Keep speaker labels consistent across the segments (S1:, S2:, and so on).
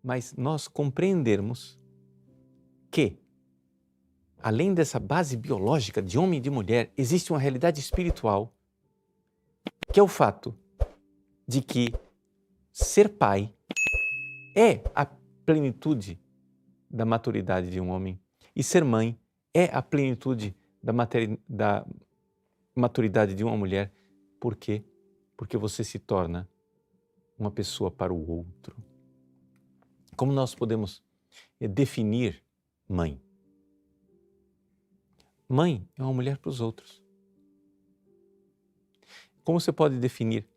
S1: mas nós compreendermos que, além dessa base biológica de homem e de mulher, existe uma realidade espiritual, que é o fato de que ser pai é a plenitude da maturidade de um homem e ser mãe é a plenitude da maturidade de uma mulher. Por quê? Porque você se torna uma pessoa para o outro. Como nós podemos definir mãe? Mãe é uma mulher para os outros. Como você pode definir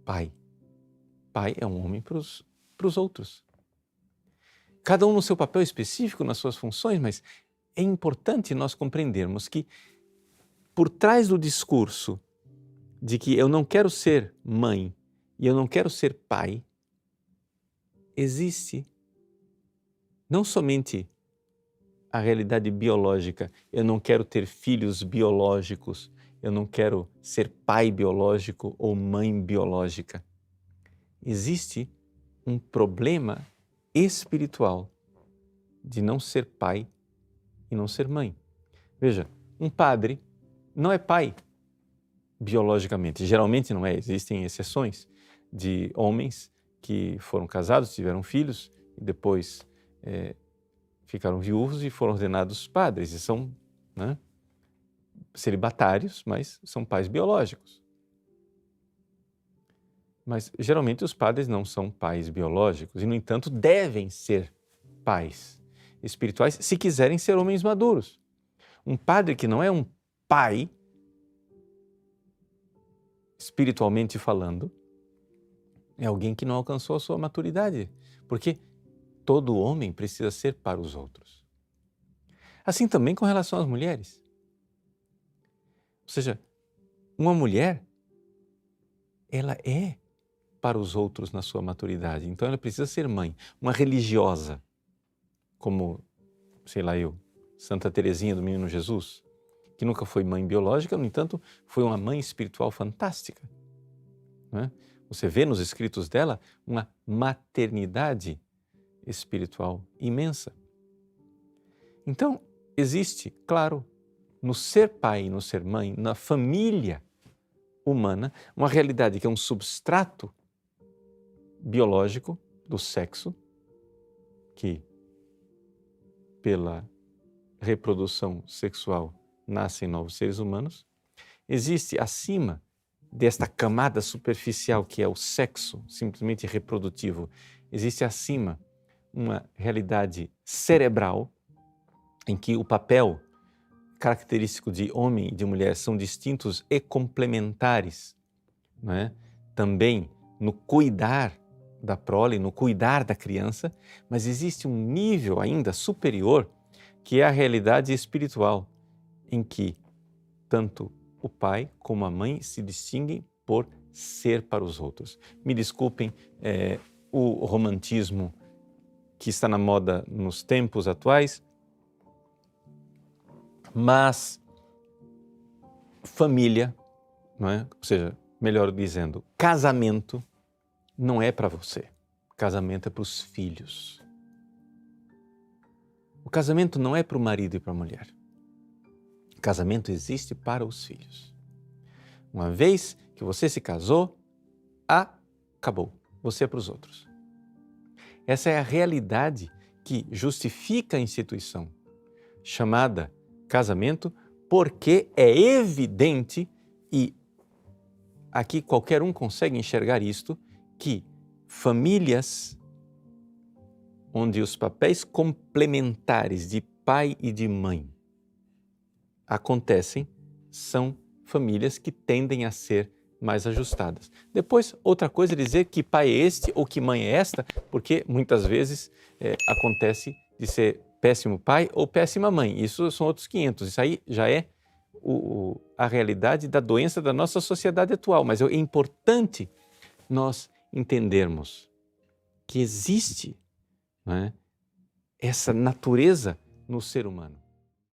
S1: pai? Pai é um homem para os outros. Cada um no seu papel específico, nas suas funções, mas é importante nós compreendermos que por trás do discurso de que eu não quero ser mãe e eu não quero ser pai, existe não somente a realidade biológica, eu não quero ter filhos biológicos, eu não quero ser pai biológico ou mãe biológica. Existe um problema espiritual de não ser pai e não ser mãe. Veja, um padre não é pai biologicamente, geralmente não é, existem exceções de homens que foram casados, tiveram filhos e depois ficaram viúvos e foram ordenados padres e são celibatários, mas são pais biológicos. Mas geralmente os padres não são pais biológicos e, no entanto, devem ser pais espirituais se quiserem ser homens maduros. Um padre que não é um pai, espiritualmente falando, é alguém que não alcançou a sua maturidade, porque todo homem precisa ser para os outros. Assim também com relação às mulheres. Ou seja, uma mulher, ela é para os outros na sua maturidade, então ela precisa ser mãe. Uma religiosa, como, sei lá eu, Santa Teresinha do Menino Jesus, que nunca foi mãe biológica, no entanto, foi uma mãe espiritual fantástica. Né? Você vê nos escritos dela uma maternidade espiritual imensa. Então, existe, claro, no ser pai e no ser mãe, na família humana, uma realidade que é um substrato biológico do sexo, que pela reprodução sexual nascem novos seres humanos. Existe acima desta camada superficial que é o sexo simplesmente reprodutivo, existe acima uma realidade cerebral em que o papel característico de homem e de mulher são distintos e complementares, não é? Também no cuidar da prole, no cuidar da criança, mas existe um nível ainda superior que é a realidade espiritual, em que tanto o pai como a mãe se distinguem por ser para os outros. Me desculpem o romantismo que está na moda nos tempos atuais, mas família, não é? Ou seja, melhor dizendo, casamento não é para você. Casamento é para os filhos. O casamento não é para o marido e para a mulher. O casamento existe para os filhos. Uma vez que você se casou, acabou. Você é para os outros. Essa é a realidade que justifica a instituição chamada casamento, porque é evidente, e aqui qualquer um consegue enxergar isto, que famílias onde os papéis complementares de pai e de mãe acontecem, são famílias que tendem a ser mais ajustadas. Depois, outra coisa é dizer que pai é este ou que mãe é esta, porque muitas vezes acontece de ser péssimo pai ou péssima mãe. Isso são outros 500. Isso aí já é a realidade da doença da nossa sociedade atual. Mas é importante nós entendermos que existe, não é, essa natureza no ser humano.